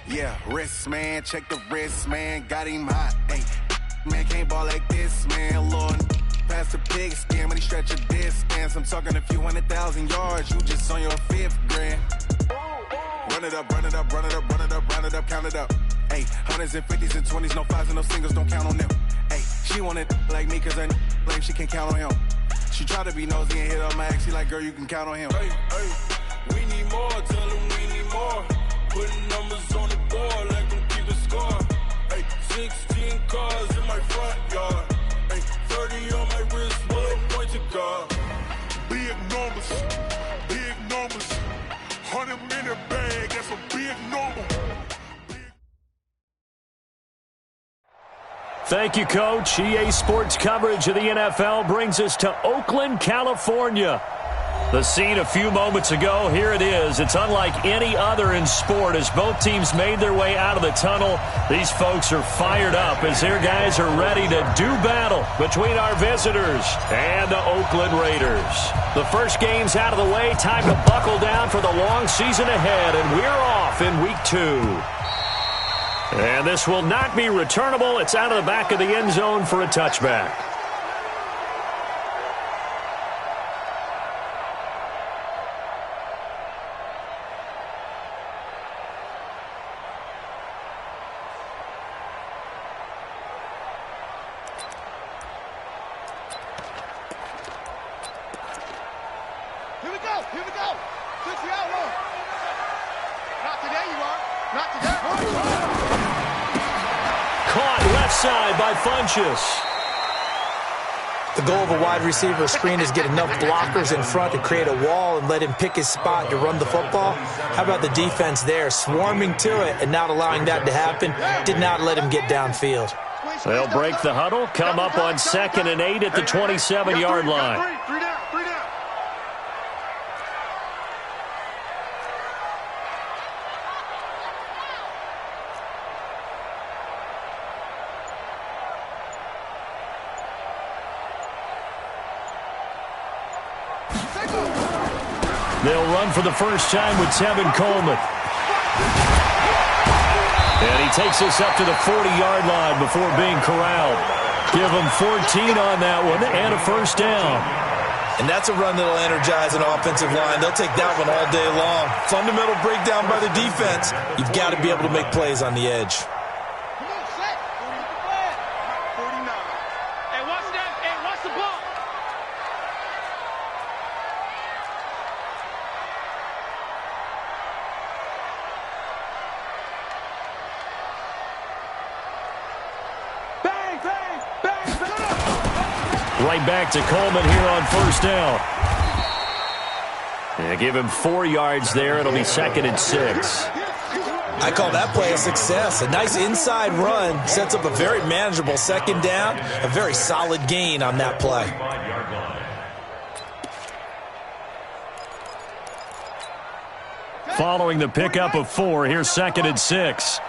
Yeah, wrist, man, check the wrist, man, got him hot. Hey, man, can't ball like this, man. Lord, past the pig skin, but he stretch a distance. I'm talking a few 100,000 yards, you just on your 5th grand. Run it up, run it up, run it up, run it up, run it up, count it up. Hey, hundreds and 50s and 20s, no 5s and no singles, don't count on them. Hey, she want it like me, cause her like she can count on him. She try to be nosy and hit up my ex, he like, girl, you can count on him. Hey, we need more, tell them we need more. Putting numbers on the board, like them keep a score. Hey, 16 cars in my front yard. Hey, 30 on my wrist, one point to guard. Big numbers, 100 minute bag, that's a big number. Thank you, Coach. EA Sports coverage of the NFL brings us to Oakland, California. The scene a few moments ago, here it is. It's unlike any other in sport as both teams made their way out of the tunnel. These folks are fired up as their guys are ready to do battle between our visitors and the Oakland Raiders. The first game's out of the way. Time to buckle down for the long season ahead, and we're off in week 2. And this will not be returnable. It's out of the back of the end zone for a touchback. Here we go. 6 out one. Not today, you are. Not today. Caught left side by Funchess. The goal of a wide receiver screen is get enough blockers in front to create a wall and let him pick his spot to run the football. How about the defense there, swarming to it and not allowing that to happen? Did not let him get downfield. They'll break the huddle, come up on 2nd and 8 at the 27-yard line. Three down. They'll run for the first time with Tevin Coleman. And he takes us up to the 40-yard line before being corralled. Give him 14 on that one and a first down. And that's a run that'll energize an offensive line. They'll take that one all day long. Fundamental breakdown by the defense. You've got to be able to make plays on the edge. Come on, set. 49. Hey, watch that. Hey, watch the ball. Right back to Coleman here on first down. And give him 4 yards there. It'll be 2nd and 6. I call that play a success. A nice inside run sets up a very manageable second down. A very solid gain on that play. Following the pickup of 4, here's 2nd and 6.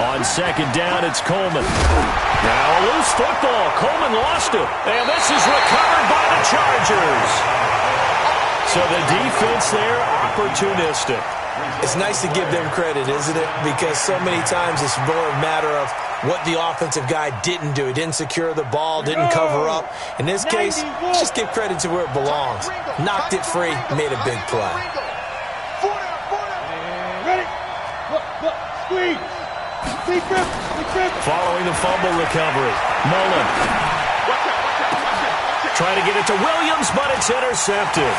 On 2nd down, it's Coleman. Now a loose football. Coleman lost it. And this is recovered by the Chargers. So the defense there, opportunistic. It's nice to give them credit, isn't it? Because so many times it's more a matter of what the offensive guy didn't do. He didn't secure the ball, didn't cover up. In this case, just give credit to where it belongs. Knocked it free, made a big play. Ready? Look, squeeze. Following the fumble recovery, Mullen. Trying to get it to Williams, but it's intercepted.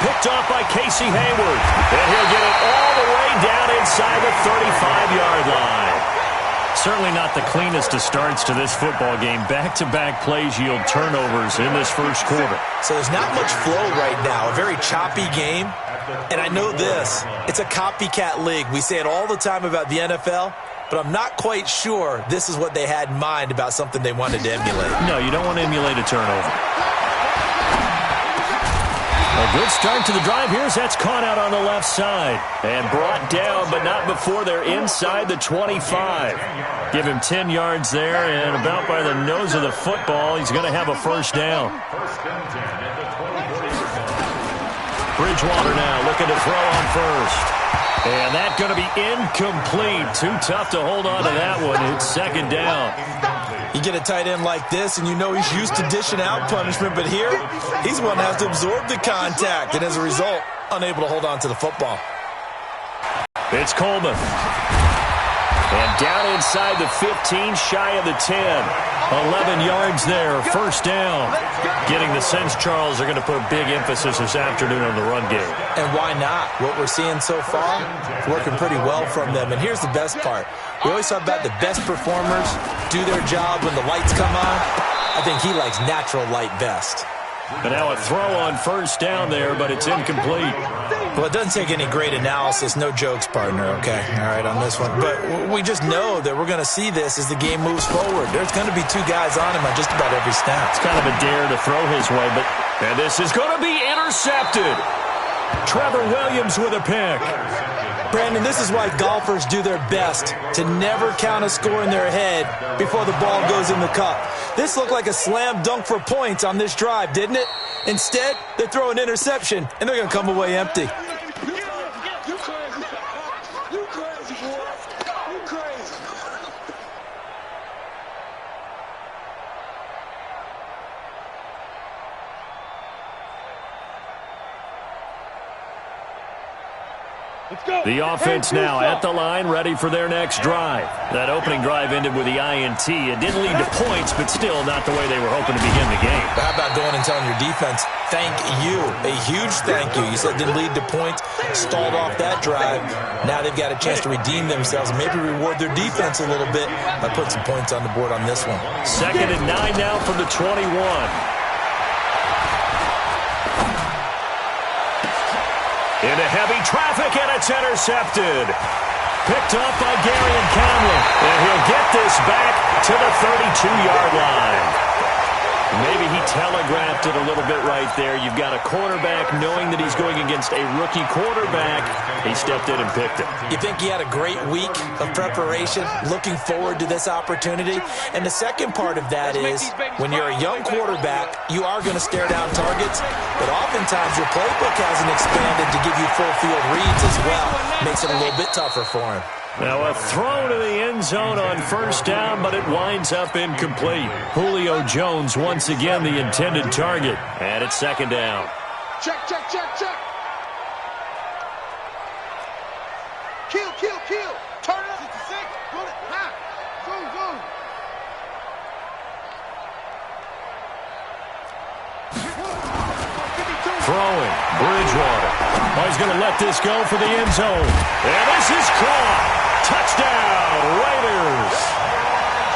Picked off by Casey Hayward. And he'll get it all the way down inside the 35-yard line. Certainly not the cleanest of starts to this football game. Back-to-back plays yield turnovers in this first quarter. So there's not much flow right now. A very choppy game. And I know this. It's a copycat league. We say it all the time about the NFL. But I'm not quite sure this is what they had in mind about something they wanted to emulate. No, you don't want to emulate a turnover. A good start to the drive here as that's caught out on the left side. And brought down, but not before they're inside the 25. Give him 10 yards there, and about by the nose of the football, he's going to have a first down. Bridgewater now looking to throw on first. And that's going to be incomplete. Too tough to hold on to that one. It's second down. You get a tight end like this, and you know he's used to dishing out punishment, but here, he's one that has to absorb the contact, and as a result, unable to hold on to the football. It's Coleman. And down inside the 15, shy of the 10. 11 yards there, first down. Getting the sense, Charles, they're going to put a big emphasis this afternoon on the run game. And why not? What we're seeing so far, working pretty well from them. And here's the best part. We always talk about the best performers do their job when the lights come on. I think he likes natural light best. But now a throw on first down there, but it's incomplete. Well, it doesn't take any great analysis. No jokes, partner, okay? All right, on this one. But we just know that we're going to see this as the game moves forward. There's going to be two guys on him on just about every snap. It's kind of a dare to throw his way, but and this is going to be intercepted. Trevor Williams with a pick. Brandon, this is why golfers do their best to never count a score in their head before the ball goes in the cup. This looked like a slam dunk for points on this drive, didn't it? Instead, they throw an interception, and they're going to come away empty. You crazy. You crazy, boy. You crazy. The offense now at the line, ready for their next drive. That opening drive ended with the INT. It didn't lead to points, but still not the way they were hoping to begin the game. How about going and telling your defense, thank you, a huge thank you. You said it didn't lead to points, stalled off that drive. Now they've got a chance to redeem themselves and maybe reward their defense a little bit by putting some points on the board on this one. 2nd and 9 now from the 21. Into heavy traffic, and it's intercepted. Picked up by Gary and Conley. And he'll get this back to the 32-yard line. Maybe he telegraphed it a little bit right there. You've got a quarterback knowing that he's going against a rookie quarterback. He stepped in and picked it. You think he had a great week of preparation, looking forward to this opportunity? And the second part of that is, when you're a young quarterback, you are going to stare down targets, but oftentimes your playbook hasn't expanded to give you full field reads as well. Makes it a little bit tougher for him. Now a throw to the end zone on first down, but it winds up incomplete. Julio Jones once again the intended target, and it's second down. Check. Kill. Turn it up. 66. Put it. High. Zoom. Throwing, Bridgewater. Oh, he's going to let this go for the end zone. And this is caught. Touchdown, Raiders.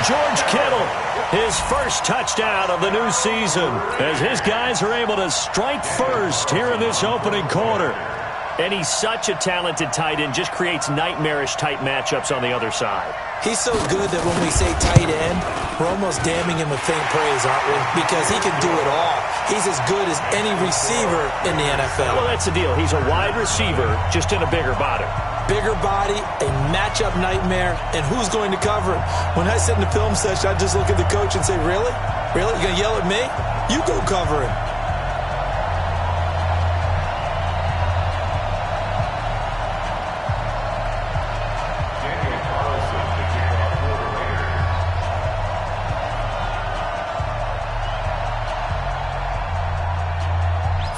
George Kittle, his first touchdown of the new season, as his guys are able to strike first here in this opening quarter. And he's such a talented tight end, just creates nightmarish-type matchups on the other side. He's so good that when we say tight end, we're almost damning him with faint praise, aren't we? Because he can do it all. He's as good as any receiver in the NFL. Well, that's the deal. He's a wide receiver, just in a bigger body. Bigger body, a matchup nightmare, and who's going to cover him? When I sit in the film session, I just look at the coach and say, really? Really? You going to yell at me? You go cover him.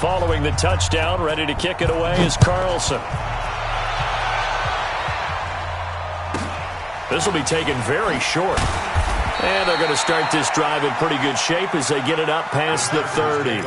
Following the touchdown, ready to kick it away is Carlson. This will be taken very short. And they're going to start this drive in pretty good shape as they get it up past the 30.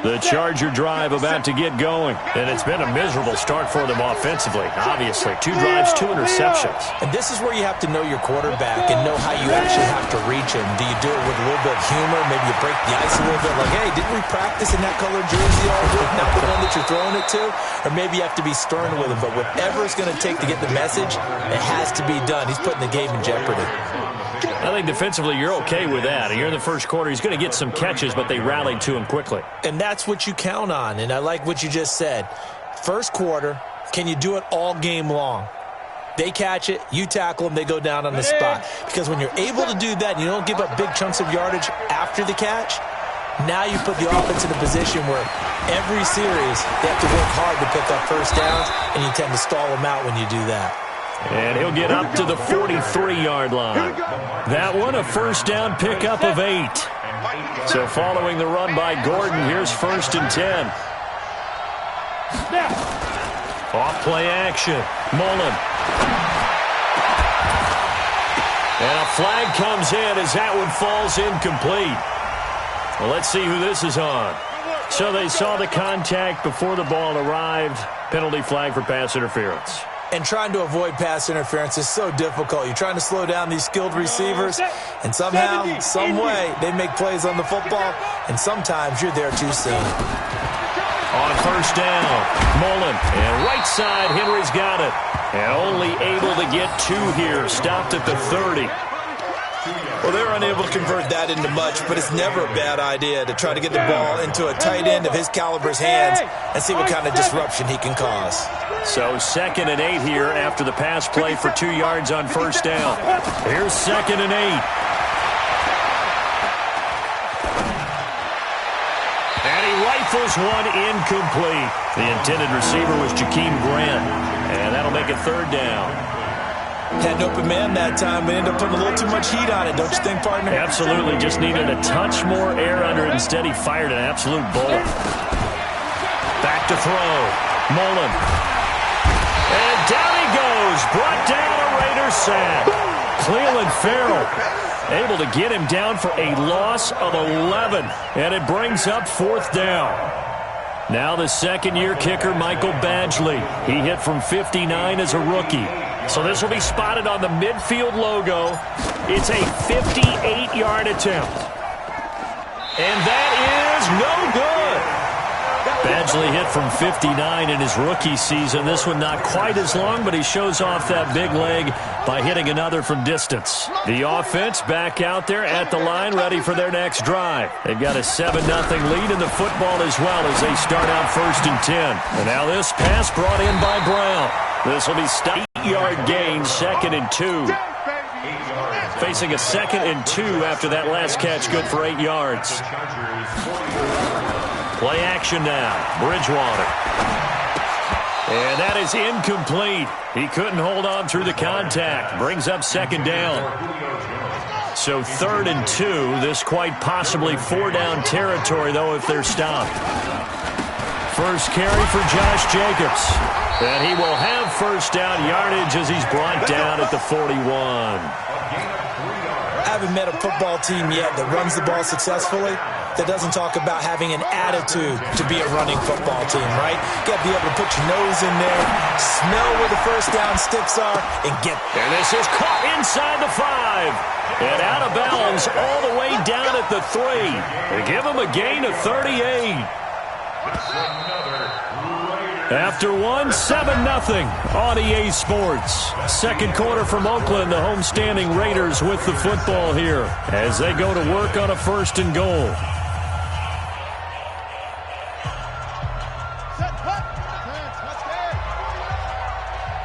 The Charger drive about to get going. And it's been a miserable start for them offensively, obviously. 2 drives, 2 interceptions. And this is where you have to know your quarterback and know how you actually have to reach him. Do you do it with a little bit of humor? Maybe you break the ice a little bit. Like, hey, didn't we practice in that colored jersey all week? Not the one that you're throwing it to? Or maybe you have to be stern with him. But whatever it's going to take to get the message, it has to be done. He's putting the game in jeopardy. I think defensively you're okay with that. Here in the first quarter, he's going to get some catches, but they rallied to him quickly. And that's what you count on, and I like what you just said. First quarter, can you do it all game long? They catch it, you tackle them, they go down on the spot. Because when you're able to do that and you don't give up big chunks of yardage after the catch, now you put the offense in a position where every series they have to work hard to pick up first downs, and you tend to stall them out when you do that. And he'll get up to the 43-yard line. That one, a first down pickup of 8. So following the run by Gordon, here's 1st and 10. Off play action. Mullen. And a flag comes in as that one falls incomplete. Well, let's see who this is on. So they saw the contact before the ball arrived. Penalty flag for pass interference. And trying to avoid pass interference is so difficult. You're trying to slow down these skilled receivers, and somehow, some way, they make plays on the football, and sometimes you're there too soon. On first down, Mullen, and right side, Henry's got it. And only able to get 2 here, stopped at the 30. Well, they're unable to convert that into much, but it's never a bad idea to try to get the ball into a tight end of his caliber's hands and see what kind of disruption he can cause. So 2nd and 8 here after the pass play for 2 yards on first down. Here's 2nd and 8. And he rifles one incomplete. The intended receiver was Jakeem Grant, and that'll make it 3rd down. Had an open man that time, but ended up putting a little too much heat on it, don't you think, partner? Absolutely. Just needed a touch more air under it. Instead, he fired an absolute bullet. Back to throw. Mullen. And down he goes. Brought down a Raiders sack. Cleveland Farrell able to get him down for a loss of 11. And it brings up 4th down. Now the second-year kicker, Michael Badgley. He hit from 59 as a rookie. So this will be spotted on the midfield logo. It's a 58-yard attempt. And that is no good. Badgley hit from 59 in his rookie season. This one not quite as long, but he shows off that big leg by hitting another from distance. The offense back out there at the line, ready for their next drive. They've got a 7-0 lead in the football as well as they start out 1st and 10. And now this pass brought in by Brown. This will be stopped. 8-yard gain, 2nd and 2. Facing a 2nd and 2 after that last catch, good for 8 yards. Play action now, Bridgewater. And that is incomplete. He couldn't hold on through the contact. Brings up 2nd down. So 3rd and 2. This quite possibly 4-down territory, though, if they're stopped. First carry for Josh Jacobs. And he will have first down yardage as he's brought down at the 41. I haven't met a football team yet that runs the ball successfully that doesn't talk about having an attitude to be a running football team, right? You got to be able to put your nose in there, smell where the first down sticks are, and get there. And this is caught inside the 5. And out of bounds all the way down at the 3. They give him a gain of 38. After one, 7-0 on EA Sports. Second quarter from Oakland, the homestanding Raiders with the football here as they go to work on a 1st and goal.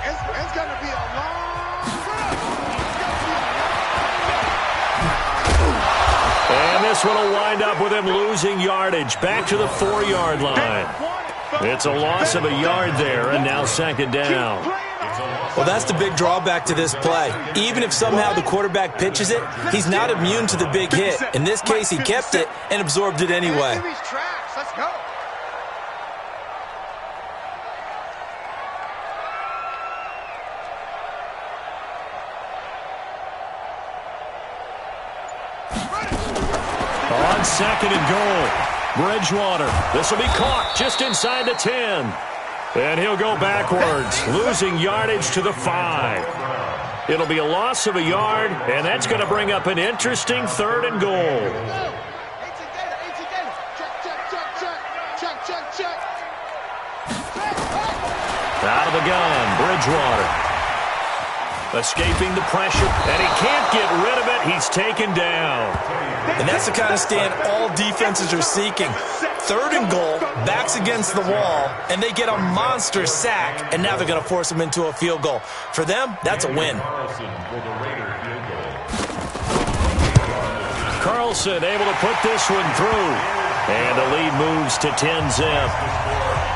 It's going to be a long And this one will wind up with him losing yardage back to the 4-yard line. It's a loss of a yard there, and now 2nd down. Well, that's the big drawback to this play. Even if somehow the quarterback pitches it, he's not immune to the big hit. In this case, he kept it and absorbed it anyway. Let's go. On 2nd and goal. Bridgewater. This will be caught just inside the 10. And he'll go backwards, losing yardage to the 5. It'll be a loss of a yard, and that's going to bring up an interesting 3rd and goal. Out of the gun, Bridgewater. Escaping the pressure, and he can't get rid of it. He's taken down. And that's the kind of stand all defenses are seeking. 3rd and goal, backs against the wall, and they get a monster sack, and now they're going to force them into a field goal. For them, that's a win. Carlson able to put this one through, and the lead moves to 10-zip.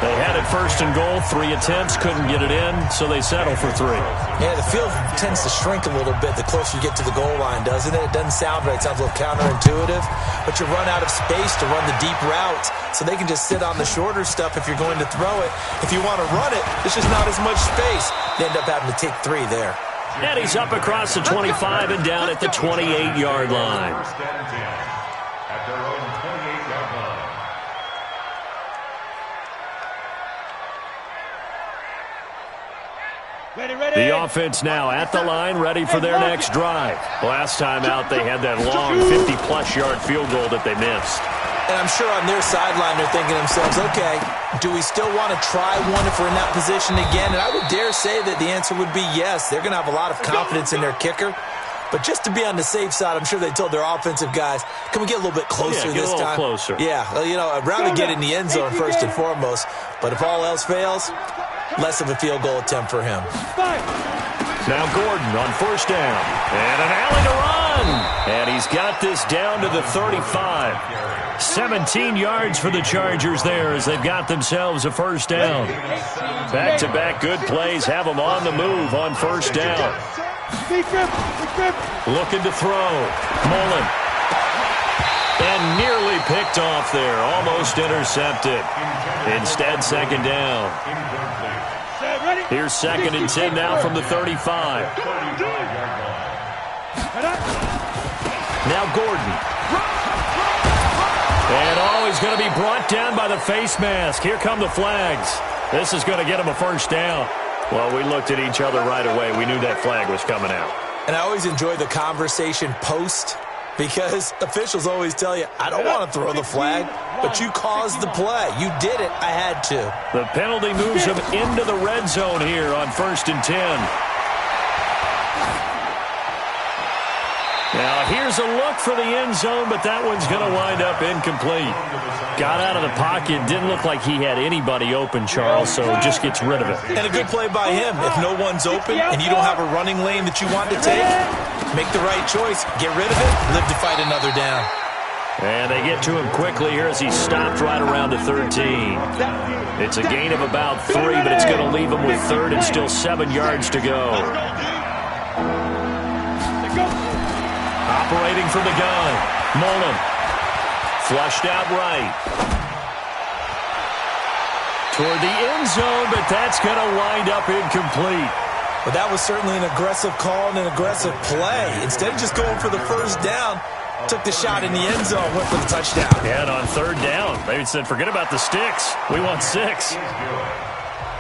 They had it 1st and goal, 3 attempts, couldn't get it in, so they settle for 3. Yeah, the field tends to shrink a little bit the closer you get to the goal line, doesn't it? It doesn't sound right. It sounds a little counterintuitive, but you run out of space to run the deep routes, so they can just sit on the shorter stuff if you're going to throw it. If you want to run it, there's just not as much space. They end up having to take 3 there. And he's up across the 25 and down at the 28-yard line. At their own 28-yard line. The offense now at the line, ready for their next drive. Last time out, they had that long 50-plus yard field goal that they missed. And I'm sure on their sideline they're thinking to themselves, okay, do we still want to try one if we're in that position again? And I would dare say that the answer would be yes. They're going to have a lot of confidence in their kicker. But just to be on the safe side, I'm sure they told their offensive guys, can we get a little bit closer this time? Closer. Yeah, well, you know, I'd rather get in the end zone first and foremost. But if all else fails, less of a field goal attempt for him. Now Gordon on 1st down. And an alley to run. And he's got this down to the 35. 17 yards for the Chargers there as they've got themselves a 1st down. Back-to-back good plays have them on the move on 1st down. Looking to throw. Mullen. And nearly picked off there. Almost intercepted. Instead, 2nd down. Here's 2nd and 10 now from the 35. Now Gordon. And he's going to be brought down by the face mask. Here come the flags. This is going to get him a 1st down. Well, we looked at each other right away. We knew that flag was coming out. And I always enjoy the conversation post because officials always tell you, I don't want to throw the flag, but you caused the play. You did it. I had to. The penalty moves him into the red zone here on 1st and 10. Now, here's a look for the end zone, but that one's going to wind up incomplete. Got out of the pocket. Didn't look like he had anybody open, Charles, so just gets rid of it. And a good play by him. If no one's open and you don't have a running lane that you want to take, make the right choice. Get rid of it. Live to fight another down. And they get to him quickly here as he's stopped right around the 13. It's a gain of about 3, but it's going to leave him with 3rd and still 7 yards to go. Operating from the gun. Mullen. Flushed out right. Toward the end zone, but that's going to wind up incomplete. But that was certainly an aggressive call and an aggressive play. Instead of just going for the 1st down, took the shot in the end zone, went for the touchdown. Yeah, and on 3rd down, they said, forget about the sticks. We want 6.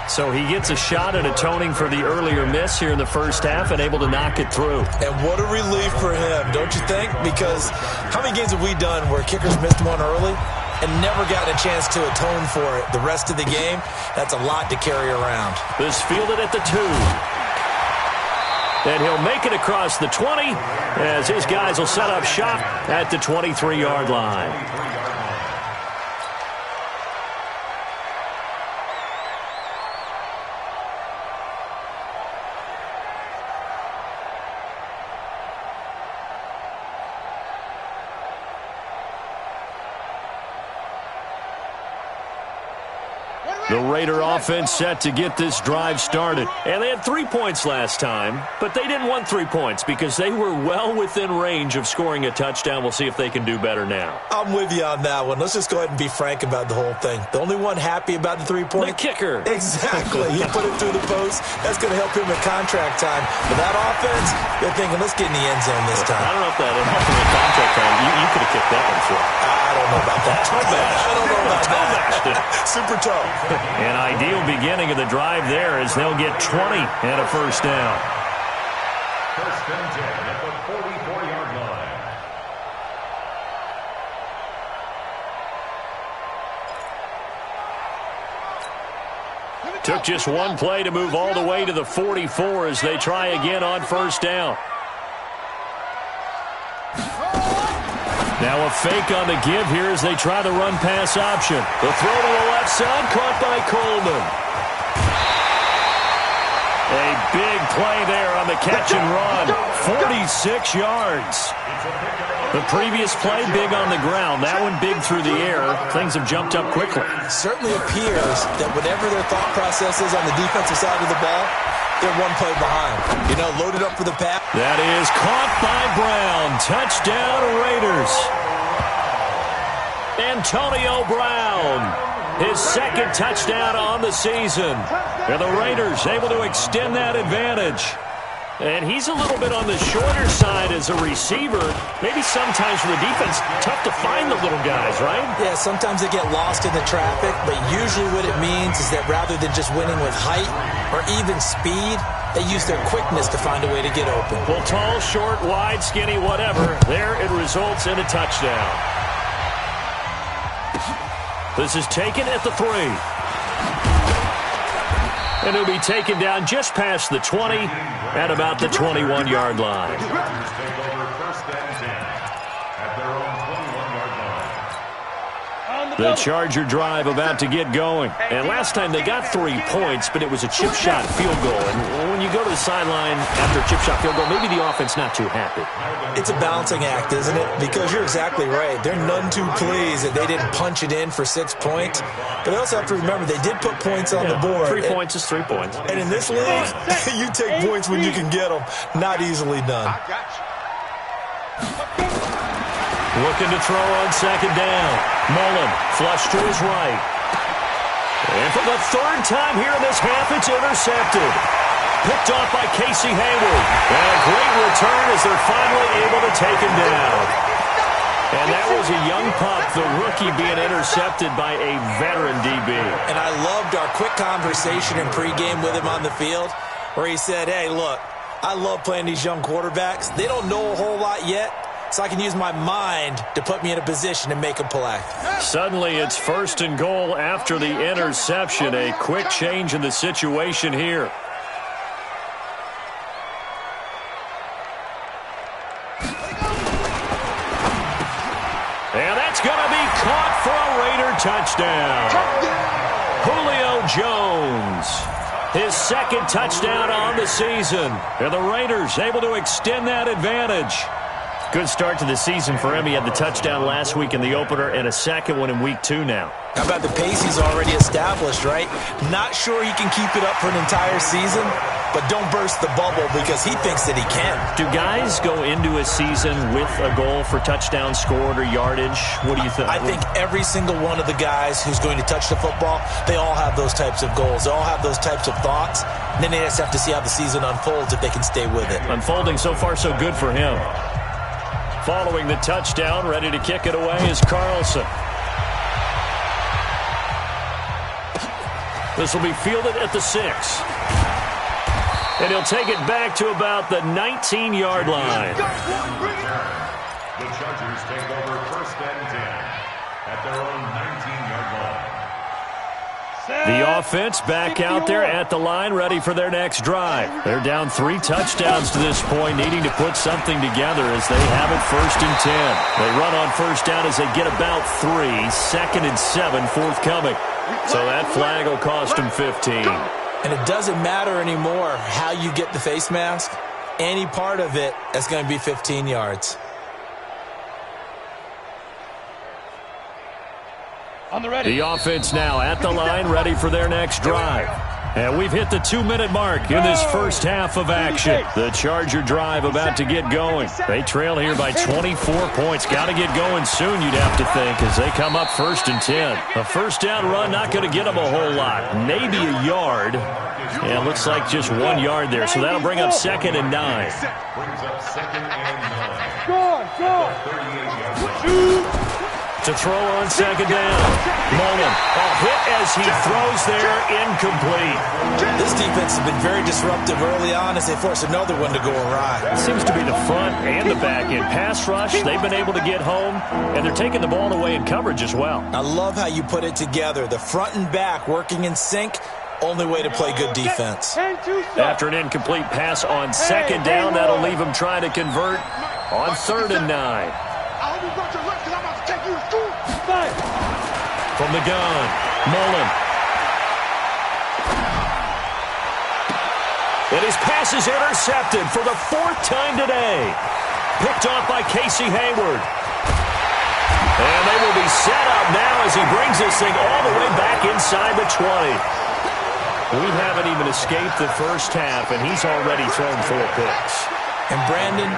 So he gets a shot at atoning for the earlier miss here in the 1st half and able to knock it through. And what a relief for him, don't you think? Because how many games have we done where kickers missed one early and never gotten a chance to atone for it the rest of the game? That's a lot to carry around. This fielded at the 2. And he'll make it across the 20 as his guys will set up shop at the 23-yard line. The Raider offense set to get this drive started. And they had 3 points last time, but they didn't want 3 points because they were well within range of scoring a touchdown. We'll see if they can do better now. I'm with you on that one. Let's just go ahead and be frank about the whole thing. The only one happy about the 3-point? The kicker. Exactly. He put it through the post. That's going to help him at contract time. But that offense, they're thinking, let's get in the end zone this time. I don't know if that happened at contract time. You could have kicked that one for him. I don't don't know about that. I don't know about that. Super toe. An ideal beginning of the drive there as they'll get 20 and a first down. First and 10 at the 44-yard line. Took just one play to move all the way to the 44 as they try again on first down. Now a fake on the give here as they try the run-pass option. The throw to the left side, caught by Coleman. A big play there on the catch and run. 46 yards. The previous play, big on the ground. That one big through the air. Things have jumped up quickly. It certainly appears that whatever their thought process is on the defensive side of the ball, they're one play behind. You know, loaded up for the pass. That is caught by Brown. Touchdown, Raiders. Antonio Brown, his second touchdown on the season. And the Raiders able to extend that advantage. And he's a little bit on the shorter side as a receiver. Maybe sometimes for the defense, tough to find the little guys, right? Yeah, sometimes they get lost in the traffic, but usually what it means is that rather than just winning with height or even speed, they use their quickness to find a way to get open. Well, tall, short, wide, skinny, whatever, there it results in a touchdown. This is taken at the 3. And it'll be taken down just past the 20 at about the 21-yard line. Take over first and 10 at their own 21-yard line. The Charger drive about to get going. And last time they got 3 points, but it was a chip shot field goal. And when you go to the sideline after a chip shot field goal, maybe the offense not too happy. It's a balancing act, isn't it? Because you're exactly right. They're none too pleased that they didn't punch it in for 6 points. But they also have to remember they did put points on the board. 3 points is 3 points. And in this league, you take points when you can get them. Not easily done. I got you. Looking to throw on second down. Mullen, flush to his right. And for the third time here in this half, it's intercepted. Picked off by Casey Hayward. And a great return as they're finally able to take him down. And that was a young pup, the rookie, being intercepted by a veteran DB. And I loved our quick conversation in pregame with him on the field where he said, hey, look, I love playing these young quarterbacks. They don't know a whole lot yet, so I can use my mind to put me in a position to make a play. Suddenly it's first and goal after the interception. A quick change in the situation here. And that's going to be caught for a Raider touchdown. Julio Jones, his second touchdown on the season. And the Raiders able to extend that advantage. Good start to the season for him. He had the touchdown last week in the opener and a second one in week 2 now. How about the pace he's already established, right? Not sure he can keep it up for an entire season, but don't burst the bubble because he thinks that he can. Do guys go into a season with a goal for touchdown scored or yardage? What do you think? I think every single one of the guys who's going to touch the football, they all have those types of goals. They all have those types of thoughts. And then they just have to see how the season unfolds if they can stay with it. Unfolding so far so good for him. Following the touchdown, ready to kick it away is Carlson. This will be fielded at the 6. And he'll take it back to about the 19-yard line. The Chargers take over first and 10 at their own 19-yard line. The offense back out there at the line, ready for their next drive. They're down 3 touchdowns to this point, needing to put something together as they have it first and 10. They run on first down as they get about 3, second and 7 forthcoming. So that flag will cost them 15. And it doesn't matter anymore how you get the face mask. Any part of it, that's going to be 15 yards. On the ready. The offense now at the line, ready for their next drive. And we've hit the 2-minute mark in this first half of action. The Charger drive about to get going. They trail here by 24 points. Got to get going soon, you'd have to think, as they come up first and 10. A first down run, not going to get them a whole lot. Maybe a yard. And it looks like just 1 yard there. So that'll bring up second and 9. Brings up second and 9. Score, score. 38-yard line. To To throw on second down. Mullen, hit as he throws there, incomplete. This defense has been very disruptive early on as they force another one to go awry. Seems to be the front and the back end. Pass rush, they've been able to get home, and they're taking the ball away in coverage as well. I love how you put it together. The front and back working in sync. Only way to play good defense. After an incomplete pass on second down, that'll leave him trying to convert on 3rd and 9. From the gun, Mullen. And his pass is intercepted for the 4th time today. Picked off by Casey Hayward. And they will be set up now as he brings this thing all the way back inside the 20. We haven't even escaped the first half, and he's already thrown 4 picks. And Brandon,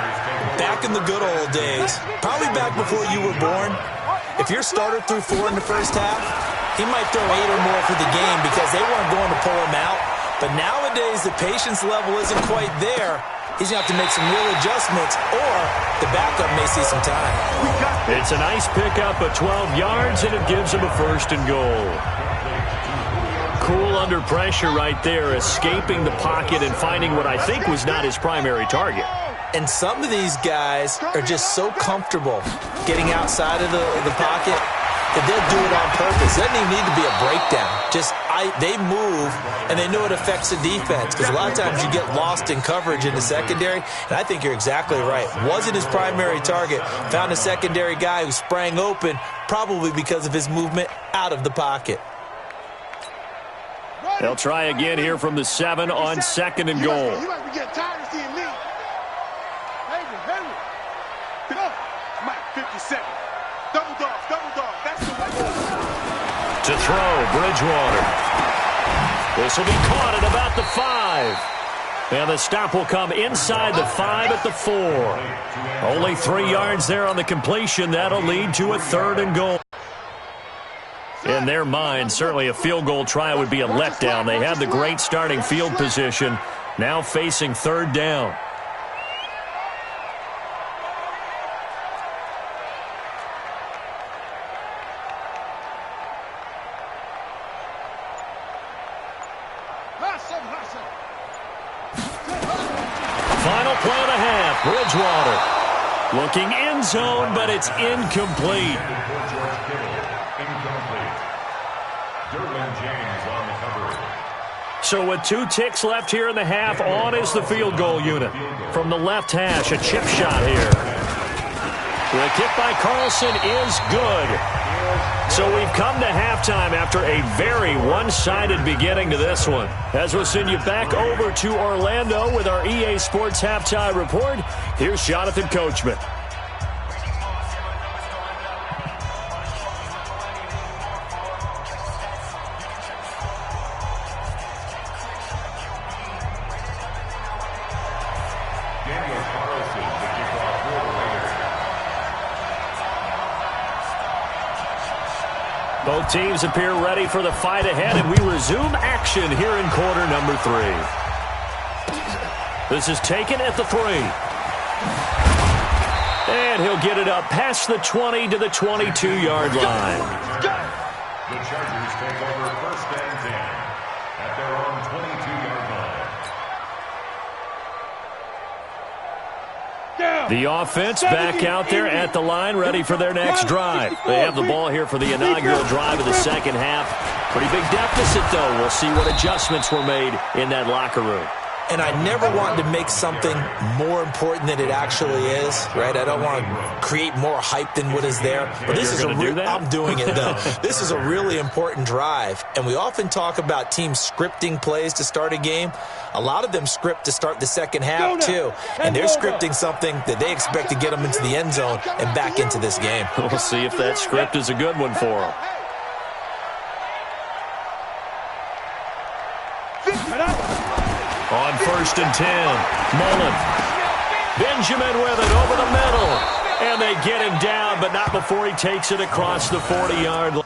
back in the good old days, probably back before you were born, if your starter threw 4 in the first half, he might throw 8 or more for the game because they weren't going to pull him out. But nowadays, the patience level isn't quite there. He's going to have to make some real adjustments, or the backup may see some time. It's a nice pickup of 12 yards, and it gives him a 1st and goal. Cool under pressure right there, escaping the pocket and finding what I think was not his primary target. And some of these guys are just so comfortable getting outside of the pocket that they'll do it on purpose. It doesn't even need to be a breakdown. They move, and they know it affects the defense because a lot of times you get lost in coverage in the secondary, and I think you're exactly right. Wasn't his primary target. Found a secondary guy who sprang open, probably because of his movement out of the pocket. They'll try again here from the 7 on 2nd and goal. You might be getting tired of seeing me. Hayward. Get up. Mike, 57. Double dog. That's the way. To throw, Bridgewater. This will be caught at about the 5. And the stop will come inside the 5 at the 4. Only 3 yards there on the completion. That'll lead to a 3rd and goal. In their mind, certainly a field goal try would be a letdown. They have the great starting field position, now facing 3rd down. Final play of the half, Bridgewater. Looking end zone, but it's incomplete. So with 2 ticks left here in the half, on is the field goal unit. From the left hash, a chip shot here. The kick by Carlson is good. So we've come to halftime after a very one-sided beginning to this one. As we'll send you back over to Orlando with our EA Sports Halftime Report, here's Jonathan Coachman. Both teams appear ready for the fight ahead, and we resume action here in quarter number 3. This is taken at the 3. And he'll get it up past the 20 to the 22-yard line. The Chargers take over 1st and 10 at their own 22-yard line. The offense back out there at the line, ready for their next drive. They have the ball here for the inaugural drive of the second half. Pretty big deficit, though. We'll see what adjustments were made in that locker room. And I never want to make something more important than it actually is, right? I don't want to create more hype than what is there. But this is I'm doing it, though. This is a really important drive. And we often talk about teams scripting plays to start a game. A lot of them script to start the second half, too. And they're scripting something that they expect to get them into the end zone and back into this game. We'll see if that script is a good one for them. On 1st and 10, Mullen. Benjamin with it over the middle. And they get him down, but not before he takes it across the 40-yard line.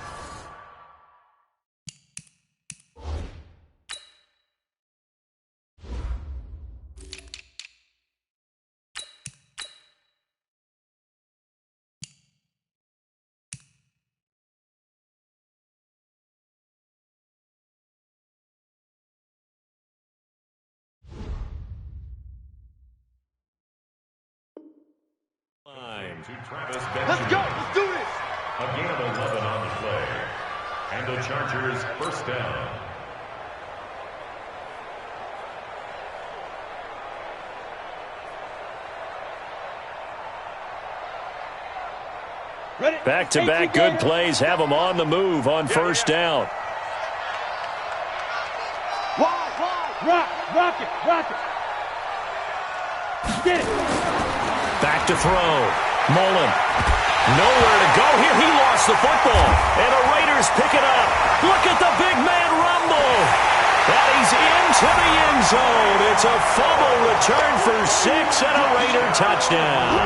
Let's go. Let's do this. A gain of 11 on the play. And the Chargers first down. Back-to-back good plays have them on the move on first down. Rock it. Get it. Back to throw. Mullen. Nowhere to go here. He lost the football. And the Raiders pick it up. Look at the big man rumble. And he's into the end zone. It's a fumble return for 6 and a Raider touchdown.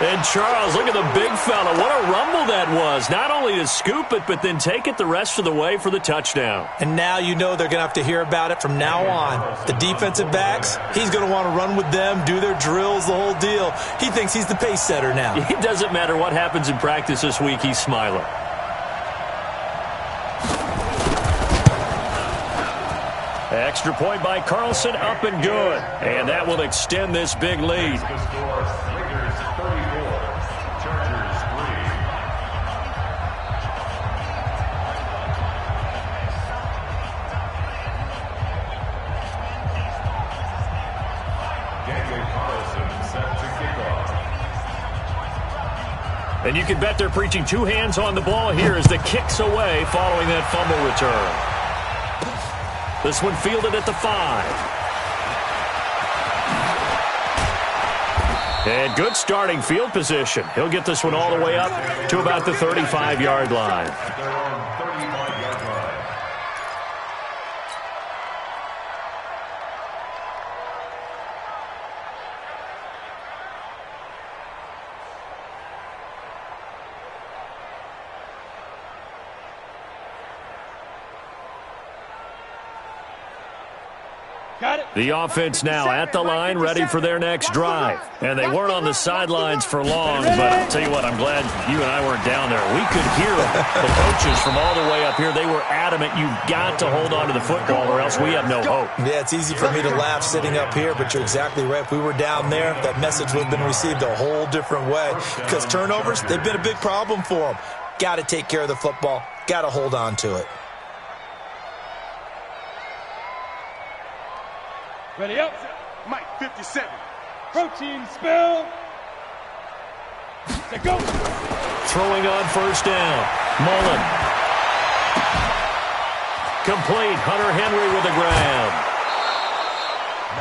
And Charles, look at the big fella. What a rumble that was. Not only to scoop it, but then take it the rest of the way for the touchdown. And now you know they're going to have to hear about it from now on. The defensive backs, he's going to want to run with them, do their drills, the whole deal. He thinks he's the pace setter now. It doesn't matter what happens in practice this week, he's smiling. Extra point by Carlson, up and good. And that will extend this big lead. And you can bet they're preaching 2 hands on the ball here as the kick's away following that fumble return. This one fielded at the 5. And good starting field position. He'll get this one all the way up to about the 35-yard line. The offense now at the line, ready for their next drive. And they weren't on the sidelines for long, but I'll tell you what, I'm glad you and I weren't down there. We could hear the coaches from all the way up here. They were adamant, you've got to hold on to the football or else we have no hope. Yeah, it's easy for me to laugh sitting up here, but you're exactly right. If we were down there, that message would have been received a whole different way. Because turnovers, they've been a big problem for them. Got to take care of the football. Got to hold on to it. Ready up. Mike 57. Protein spill. Let's go. Throwing on first down. Mullen. Complete. Hunter Henry with the grab.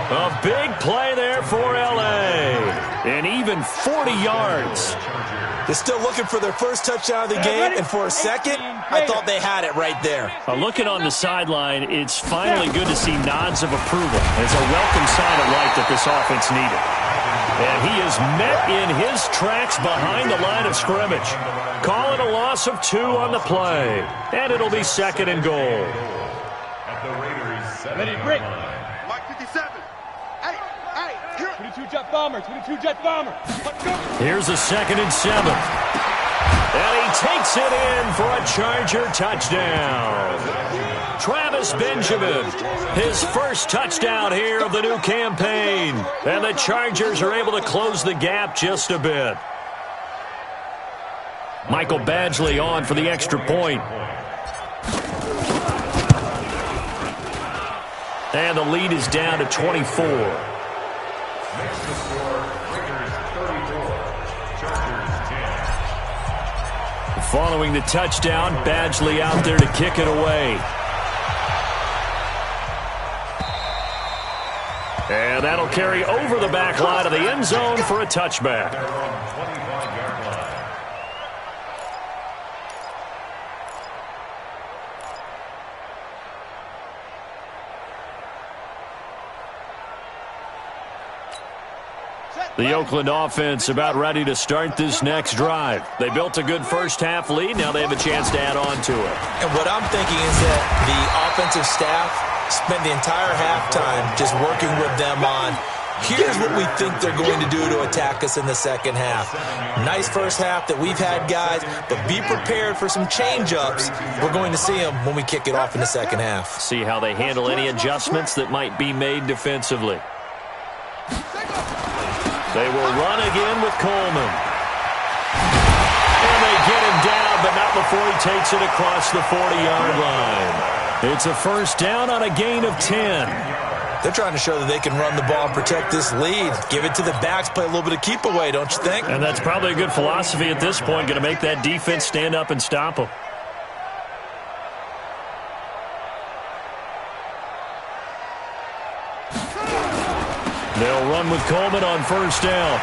A big play there for L.A. And even 40 yards. They're still looking for their first touchdown of the game, and for a second, I thought they had it right there. Looking on the sideline, it's finally good to see nods of approval. It's a welcome sign of life that this offense needed. And he is met in his tracks behind the line of scrimmage. Call it a loss of 2 on the play. And it'll be 2nd and goal. At the Raiders, 7. Ready, break. Mike 57. Hey, 22 jet bomber, 22 jet bomber. Let's go. Here's a 2nd and 7. And he takes it in for a Charger touchdown. Travis Benjamin, his first touchdown here of the new campaign. And the Chargers are able to close the gap just a bit. Michael Badgley on for the extra point. And the lead is down to 24. Next to score, Raiders 34, Chargers 10. Following the touchdown, Badgley out there to kick it away. And that'll carry over the back line of the end zone for a touchback. They're on 25-yard line. The Oakland offense about ready to start this next drive. They built a good first-half lead. Now they have a chance to add on to it. And what I'm thinking is that the offensive staff spent the entire halftime just working with them on, here's what we think they're going to do to attack us in the second half. Nice first half that we've had, guys, but be prepared for some change-ups. We're going to see them when we kick it off in the second half. See how they handle any adjustments that might be made defensively. They will run again with Coleman. And they get him down, but not before he takes it across the 40-yard line. It's a first down on a gain of 10. They're trying to show that they can run the ball and protect this lead. Give it to the backs, play a little bit of keep away, don't you think? And that's probably a good philosophy at this point, going to make that defense stand up and stop them. They'll run with Coleman on first down.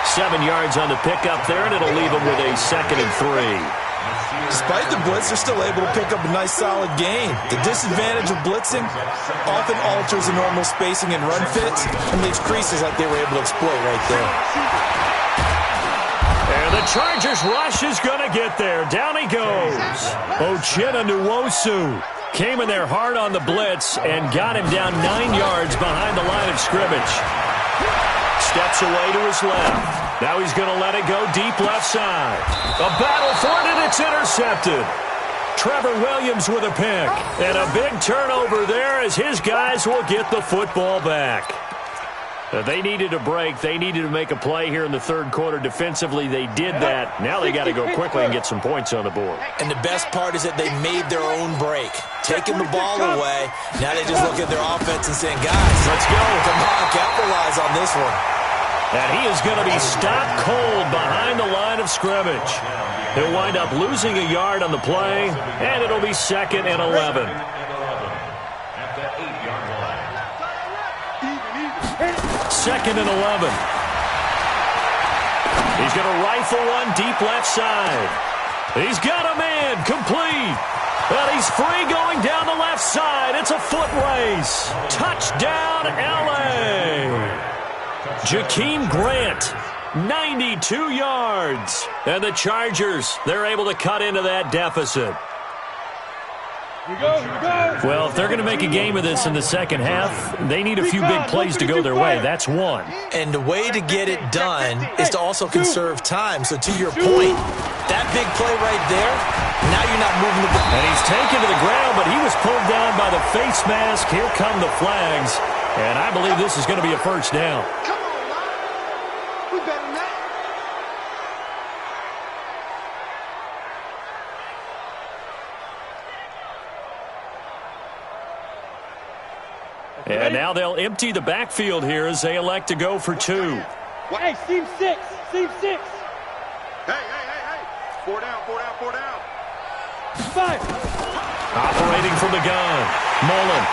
7 yards on the pickup there, and it'll leave them with a 2nd and 3. Despite the blitz, they're still able to pick up a nice, solid gain. The disadvantage of blitzing often alters the normal spacing and run fits and leaves creases like they were able to exploit right there. And the Chargers rush is going to get there. Down he goes. Uchenna Nwosu came in there hard on the blitz and got him down 9 yards behind the line of scrimmage. Steps away to his left. Now he's going to let it go deep left side. A battle for it, and it's intercepted. Trevor Williams with a pick. And a big turnover there as his guys will get the football back. They needed a break. They needed to make a play here in the third quarter. Defensively, they did that. Now they got to go quickly and get some points on the board. And the best part is that they made their own break. Taking the ball away. Now they just look at their offense and saying, guys, let's go. Come on, capitalize on this one. And he is going to be stopped cold behind the line of scrimmage. He'll wind up losing a yard on the play, and it'll be 2nd and 11. At the 8-yard line. 2nd and 11. He's going to rifle one deep left side. He's got a man complete. And he's free going down the left side. It's a foot race. Touchdown, L.A. Jakeem Grant, 92 yards. And the Chargers, they're able to cut into that deficit. Well, if they're going to make a game of this in the second half, they need a few big plays to go their way. That's one. And the way to get it done is to also conserve time. So to your point, that big play right there, now you're not moving the ball. And he's taken to the ground, but he was pulled down by the face mask. Here come the flags. And I believe this is going to be a first down. Come on, man. We better than that. And now they'll empty the backfield here as they elect to go for 2. Hey, seam 6. Seam 6. Hey. 4 down. 5. Operating from the gun, Mullen.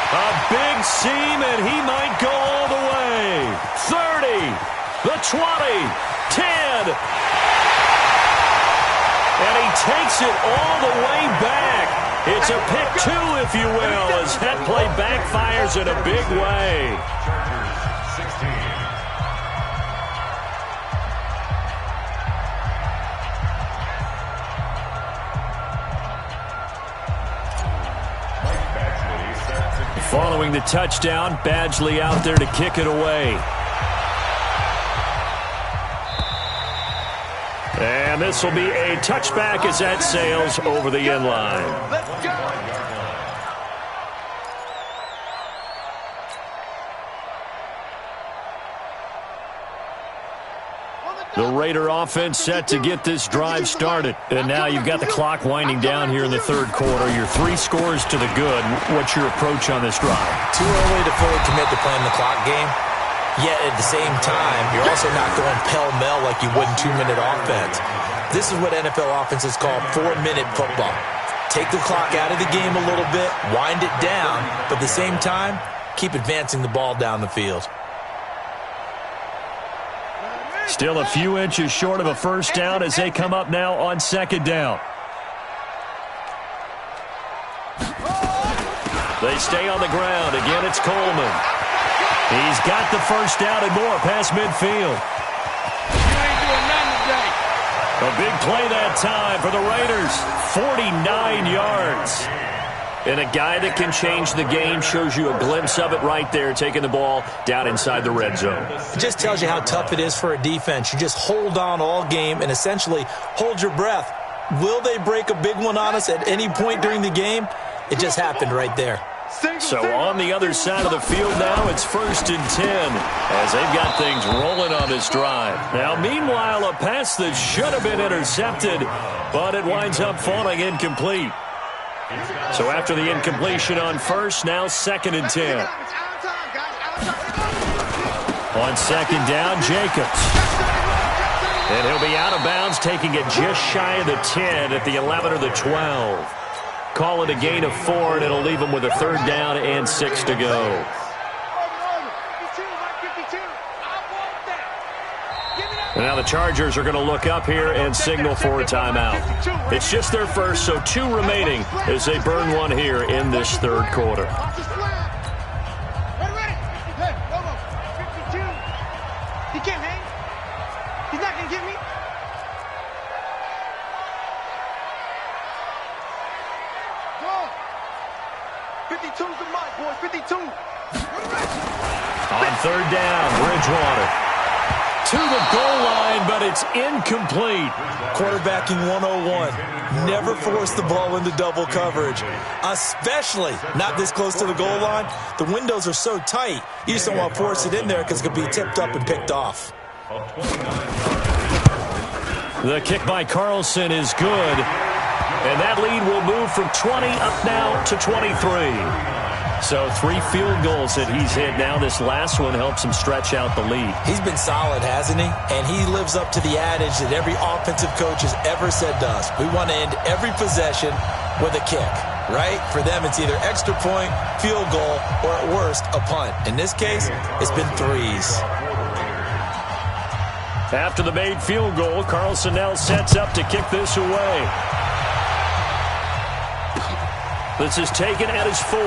A big seam, and he might go all the way. 30, the 20, 10. And he takes it all the way back. It's a pick 2, if you will, as that play backfires in a big way. Chargers 16. Following the touchdown, Badgley out there to kick it away. And this will be a touchback as that sails over the end line. Let's go. The Raider offense set to get this drive started. And now you've got the clock winding down here in the third quarter. Your 3 scores to the good. What's your approach on this drive? Too early to fully commit to playing the clock game. Yet at the same time, you're also not going pell-mell like you would in 2-minute offense. This is what NFL offenses call 4-minute football. Take the clock out of the game a little bit, wind it down, but at the same time, keep advancing the ball down the field. Still a few inches short of a first down as they come up now on 2nd down. They stay on the ground. Again, it's Coleman. He's got the first down and more past midfield. You ain't doing nothing today. A big play that time for the Raiders. 49 yards. And a guy that can change the game, shows you a glimpse of it right there, taking the ball down inside the red zone. It just tells you how tough it is for a defense. You just hold on all game and essentially hold your breath. Will they break a big one on us at any point during the game? It just happened right there. So on the other side of the field now, it's 1st and 10 as they've got things rolling on this drive. Now, meanwhile, a pass that should have been intercepted, but it winds up falling incomplete. So after the incompletion on first, now 2nd and 10. On 2nd down, Jacobs. And he'll be out of bounds, taking it just shy of the 10 at the 11 or the 12. Call it a gain of 4, and it'll leave them with a 3rd down and 6 to go. And now the Chargers are going to look up here and signal for a timeout. It's just their first, so 2 remaining as they burn one here in this 3rd quarter. He can't hang. He's not going to get me. Go. 52's the mic, boys. 52. On 3rd down, Bridgewater. To the goal line, but it's incomplete. Quarterbacking 101. Never force the ball into double coverage, especially not this close to the goal line. The windows are so tight, you just don't want to force it in there because it could be tipped up and picked off. The kick by Carlson is good, and that lead will move from 20 up now to 23. So 3 field goals that he's hit now. This last one helps him stretch out the lead. He's been solid, hasn't he? And he lives up to the adage that every offensive coach has ever said to us. We want to end every possession with a kick, right? For them, it's either extra point, field goal, or at worst, a punt. In this case, it's been 3s. After the made field goal, Carlson now sets up to kick this away. This is taken at his 4.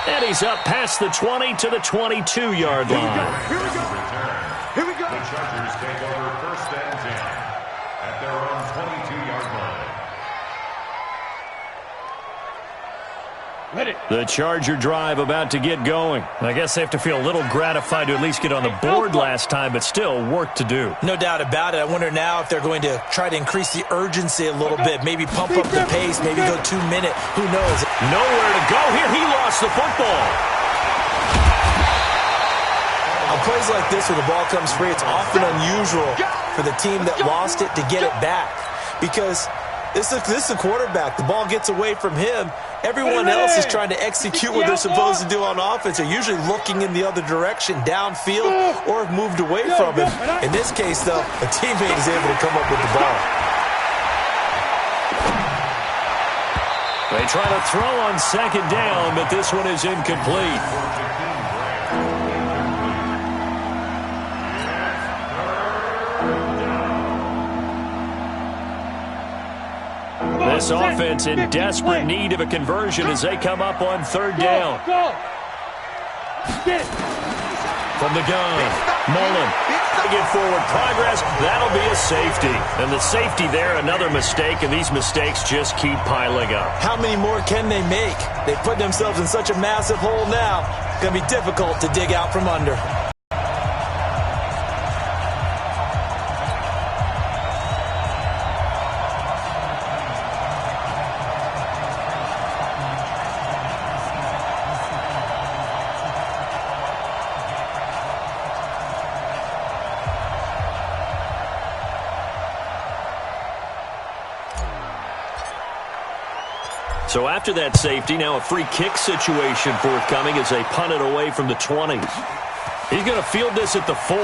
And he's up past the 20 to the 22-yard line. Here we go. Here we go. The Chargers take over 1st and 10 at their own 22-yard line. The Charger drive about to get going. I guess they have to feel a little gratified to at least get on the board last time, but still work to do. No doubt about it. I wonder now if they're going to try to increase the urgency a little bit, maybe pump up the pace, maybe go 2-minute. Who knows? Nowhere to go here. He lost the football. On plays like this where the ball comes free, it's often unusual for the team that lost it to get it back because this is a quarterback. The ball gets away from him. Everyone else is trying to execute what they're supposed to do on offense. They're usually looking in the other direction, downfield, or have moved away from him. In this case, though, a teammate is able to come up with the ball. They try to throw on 2nd down, but this one is incomplete. This offense in desperate need of a conversion as they come up on 3rd down. From the gun, Mullen. Get forward progress. That'll be a safety. And the safety there, another mistake, and these mistakes just keep piling up. How many more can they make? They put themselves in such a massive hole now. It's going to be difficult to dig out from under. So after that safety, now a free kick situation forthcoming as they punt it away from the 20. He's going to field this at the 4.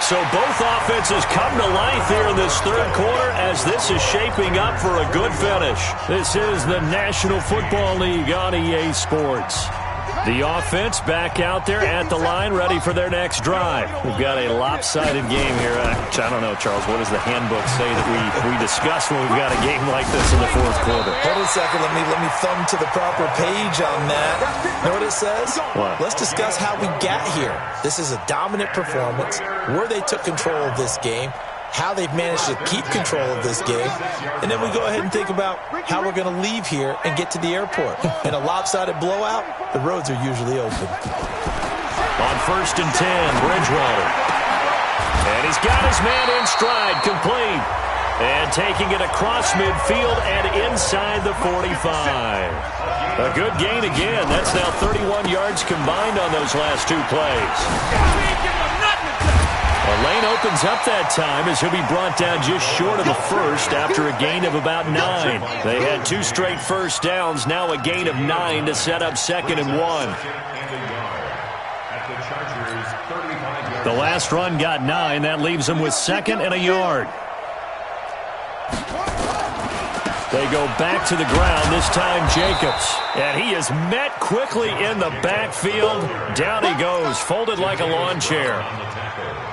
So both offenses come to life here in this 3rd quarter as this is shaping up for a good finish. This is the National Football League on EA Sports. The offense back out there at the line, ready for their next drive. We've got a lopsided game here. I don't know, Charles, what does the handbook say that we discuss when we've got a game like this in the 4th quarter? Hold on a second. Let me thumb to the proper page on that. Know what it says? What? Let's discuss how we got here. This is a dominant performance, where they took control of this game, how they've managed to keep control of this game, and then we go ahead and think about how we're going to leave here and get to the airport. In a lopsided blowout, the roads are usually open. On 1st and 10, Bridgewater. And he's got his man in stride, complete. And taking it across midfield and inside the 45. A good gain again. That's now 31 yards combined on those last two plays. A lane opens up that time as he'll be brought down just short of the first after a gain of about 9. They had 2 straight first downs, now a gain of 9 to set up 2nd and 1. The last run got 9. That leaves them with 2nd and a yard. They go back to the ground, this time Jacobs. And he is met quickly in the backfield. Down he goes, folded like a lawn chair.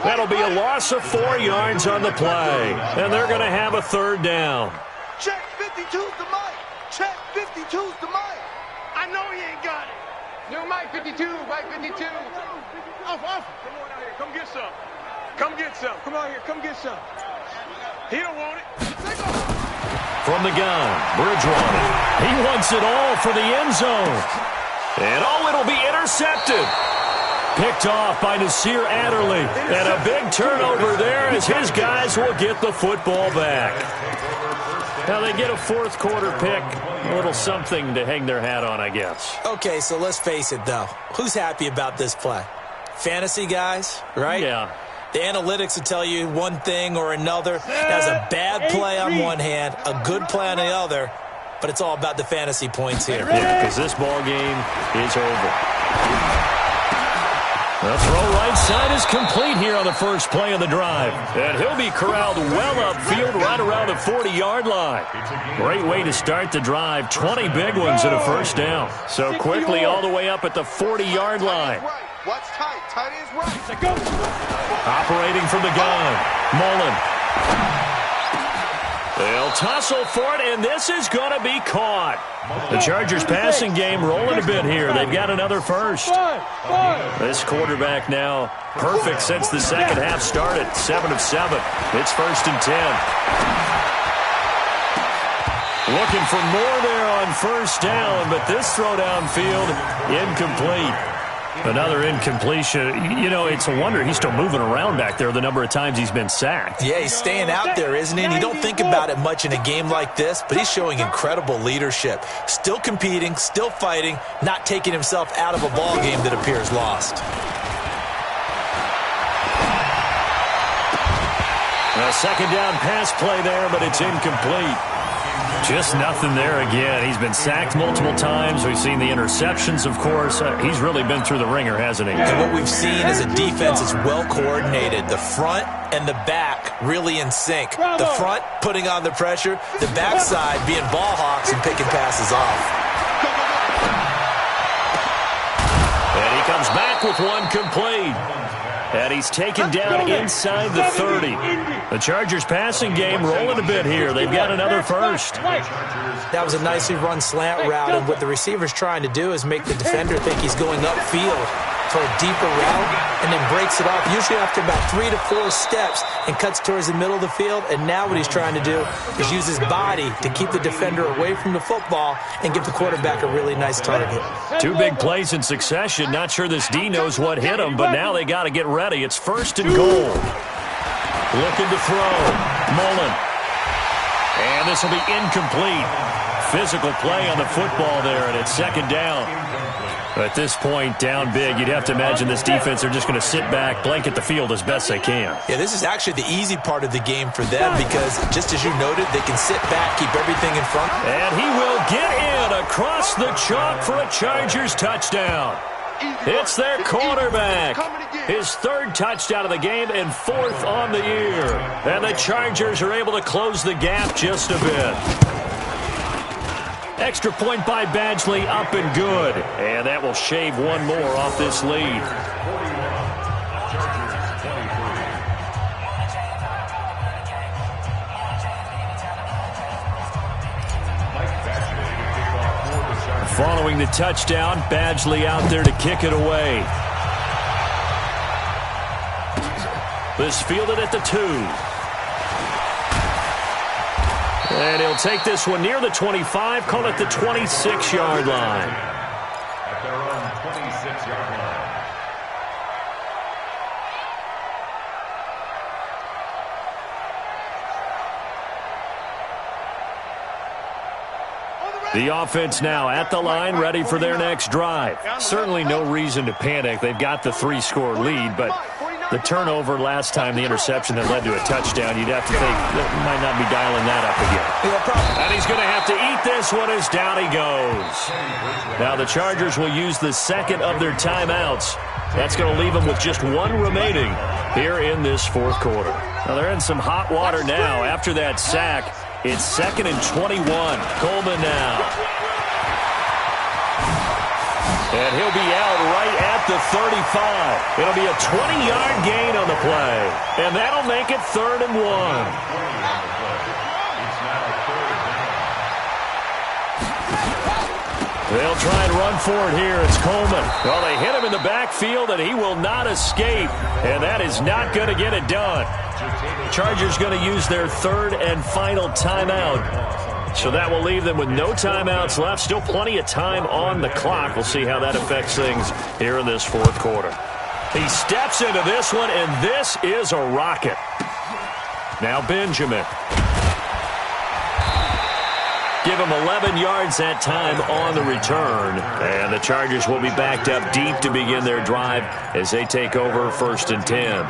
That'll be a loss of 4 yards on the play. And they're going to have a 3rd down. Check 52's the mic. Check 52's the mic. I know he ain't got it. Yo, Mike 52, Mike 52. Off. Come on out here. Come get some. Come get some. Come out here. Come get some. He don't want it. Take off. From the gun, Bridgewater. He wants it all for the end zone. And it'll be intercepted. Picked off by Nasir Adderley. And a big turnover there as his guys will get the football back. Now they get a 4th quarter pick. A little something to hang their hat on, I guess. Okay, so let's face it, though. Who's happy about this play? Fantasy guys, right? Yeah. The analytics will tell you one thing or another. That's a bad play on one hand, a good play on the other, but it's all about the fantasy points here. Yeah, because this ball game is over. The throw right side is complete here on the first play of the drive. And he'll be corralled well upfield right around the 40-yard line. Great way to start the drive. 20 big ones and a 1st down. So quickly all the way up at the 40-yard line. What's tight? Tight is right. Go. Operating from the gun, Mullen. They'll tussle for it, and this is going to be caught. The Chargers passing game rolling a bit here. They've got another 1st. This quarterback now perfect since the second half started. 7 of 7. It's 1st and 10. Looking for more there on 1st down, but this throw downfield incomplete. Another incompletion. You know, it's a wonder he's still moving around back there the number of times he's been sacked. Yeah, he's staying out there, isn't he? And you don't think about it much in a game like this, but he's showing incredible leadership. Still competing, still fighting, not taking himself out of a ball game that appears lost. A 2nd down pass play there, but it's incomplete. Just nothing there again. He's been sacked multiple times. We've seen the interceptions, of course. He's really been through the ringer, hasn't he? And what we've seen is a defense that's well coordinated. The front and the back really in sync. The front putting on the pressure. The backside being ball hawks and picking passes off. And he comes back with one complete. And he's taken down inside the 30. The Chargers passing game rolling a bit here. They've got another 1st. That was a nicely run slant route, and what the receiver's trying to do is make the defender think he's going upfield for a deeper route and then breaks it off, usually after about 3 to 4 steps, and cuts towards the middle of the field. And now what he's trying to do is use his body to keep the defender away from the football and give the quarterback a really nice target. 2 big plays in succession. Not sure this D knows what hit him, but now they got to get ready. It's 1st and goal. Looking to throw. Mullen. And this will be incomplete. Physical play on the football there, and it's 2nd down. At this point, down big, you'd have to imagine this defense are just going to sit back, blanket the field as best they can. Yeah, this is actually the easy part of the game for them because, just as you noted, they can sit back, keep everything in front. And he will get in across the chalk for a Chargers touchdown. It's their quarterback. His 3rd touchdown of the game and 4th on the year. And the Chargers are able to close the gap just a bit. Extra point by Badgley, up and good. And that will shave one more off this lead. Following the touchdown, Badgley out there to kick it away. This fielded at the 2. And he'll take this one near the 25, call it the 26-yard line. At their own 26-yard line. The offense now at the line, ready for their next drive. Certainly no reason to panic. They've got the 3-score lead, but the turnover last time, the interception that led to a touchdown, you'd have to think that might not be dialing that up again. And he's going to have to eat this one as down he goes. Now the Chargers will use the second of their timeouts. That's going to leave them with just one remaining here in this fourth quarter. Now they're in some hot water now after that sack. It's 2nd and 21. Coleman now. And he'll be out right at the 35. It'll be a 20-yard gain on the play. And that'll make it 3rd and 1. They'll try and run for it here. It's Coleman. Well, they hit him in the backfield, and he will not escape. And that is not going to get it done. Chargers going to use their 3rd and final timeout. So that will leave them with no timeouts left. Still plenty of time on the clock. We'll see how that affects things here in this fourth quarter. He steps into this one, and this is a rocket. Now Benjamin. Give him 11 yards that time on the return. And the Chargers will be backed up deep to begin their drive as they take over 1st and 10.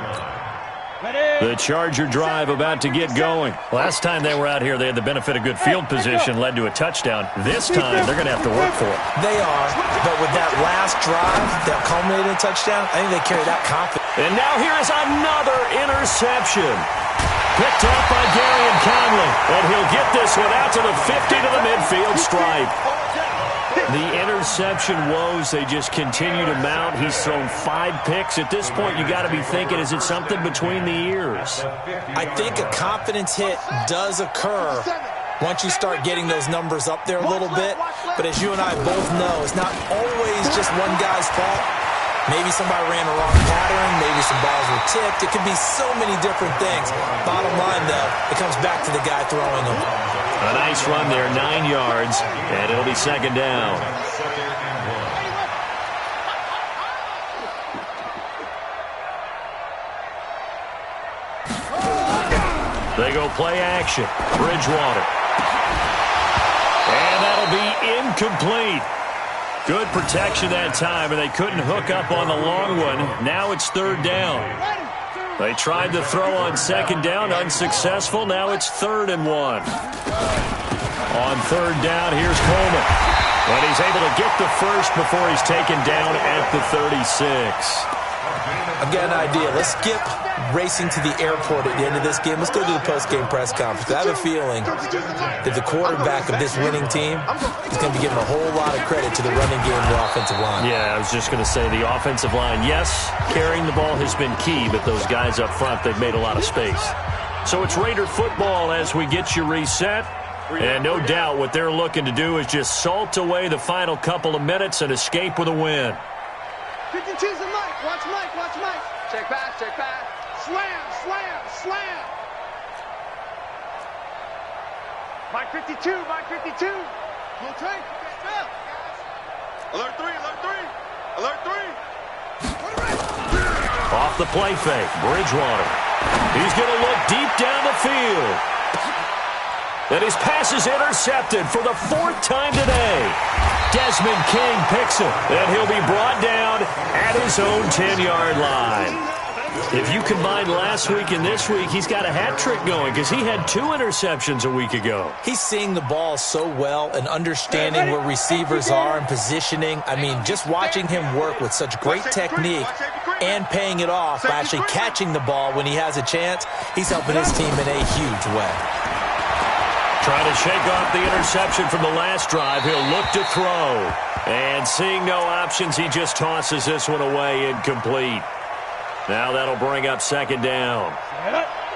The Charger drive about to get going. Last time they were out here, they had the benefit of good field position, led to a touchdown. This time, they're going to have to work for it. They are, but with that last drive that culminated in a touchdown, I think they carry that confidence. And now here is another interception. Picked up by Darian Conley. And he'll get this one out to the 50 to the midfield stripe. The interception woes, they just continue to mount. He's thrown 5 picks. At this point, you got to be thinking, is it something between the ears? I think a confidence hit does occur once you start getting those numbers up there a little bit. But as you and I both know, it's not always just one guy's fault. Maybe somebody ran a wrong pattern. Maybe some balls were tipped. It could be so many different things. Bottom line, though, it comes back to the guy throwing them. A nice run there, 9 yards, and it'll be 2nd down. They go play action. Bridgewater. And that'll be incomplete. Good protection that time, and they couldn't hook up on the long one. Now it's 3rd down. They tried to throw on 2nd down, unsuccessful. Now it's 3rd and 1. On 3rd down, here's Coleman. And he's able to get the first before he's taken down at the 36. I've got an idea. Let's skip racing to the airport at the end of this game. Let's go to the post-game press conference. I have a feeling that the quarterback of this winning team is going to be giving a whole lot of credit to the running game and the offensive line. Yeah, I was just going to say the offensive line, yes, carrying the ball has been key, but those guys up front, they've made a lot of space. So it's Raider football as we get you reset. And no doubt what they're looking to do is just salt away the final couple of minutes and escape with a win. 52's a Mike. Watch Mike. Watch Mike. Check back. Check back. Slam. Slam. Slam. Mike 52. Mike 52. Go take. Alert 3. Alert 3. Alert 3. Off the play fake. Bridgewater. He's going to look deep down the field. And his pass is intercepted for the 4th time today. Desmond King picks it, and he'll be brought down at his own 10-yard line. If you combine last week and this week, he's got a hat trick going because he had 2 interceptions a week ago. He's seeing the ball so well and understanding where receivers are and positioning. I mean, just watching him work with such great technique and paying it off by actually catching the ball when he has a chance, he's helping his team in a huge way. Trying to shake off the interception from the last drive. He'll look to throw. And seeing no options, he just tosses this one away, incomplete. Now that'll bring up 2nd down.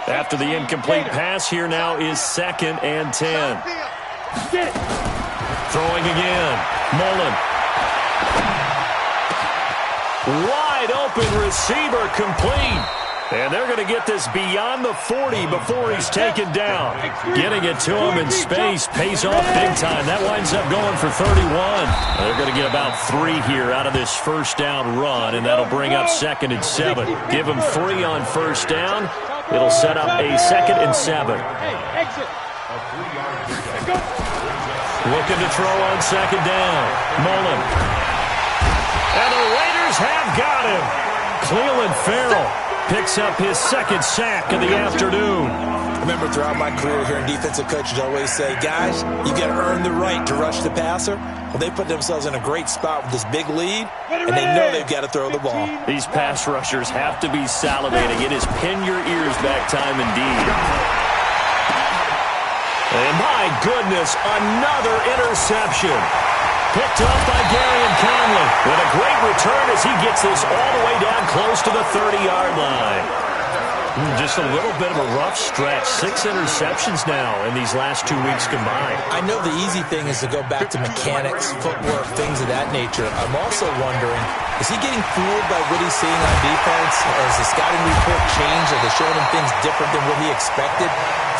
After the incomplete pass, here now is 2nd and 10. Throwing again. Mullen. Wide open receiver, complete. And they're going to get this beyond the 40 before he's taken down. Getting it to him in space pays off big time. That winds up going for 31. They're going to get about 3 here out of this first down run, and that'll bring up 2nd and 7. Give him 3 on first down. It'll set up a 2nd and 7. Looking to throw on second down. Mullen. And the Raiders have got him. Clelin Ferrell picks up his second sack of the afternoon. I remember throughout my career hearing defensive coaches always say, guys, you got to earn the right to rush the passer. Well, they put themselves in a great spot with this big lead, and they know they've got to throw the ball. These pass rushers have to be salivating. It is pin your ears back time indeed. And my goodness, another interception. Picked up by Darian Conley with a great return as he gets this all the way down close to the 30-yard line. Just a little bit of a rough stretch. 6 interceptions now in these last 2 weeks combined. I know the easy thing is to go back to mechanics, footwork, things of that nature. I'm also wondering, is he getting fooled by what he's seeing on defense? Has the scouting report changed? Are they showing him things different than what he expected?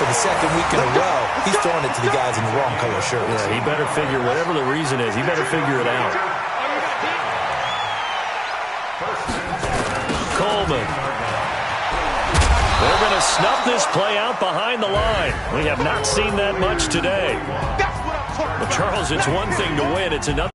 For the second week in a row, he's throwing it to the guys in the wrong color shirts. Yeah, he better figure, whatever the reason is, he better figure it out. Coleman. They're going to snuff this play out behind the line. We have not seen that much today. But Charles, it's one thing to win. It's another.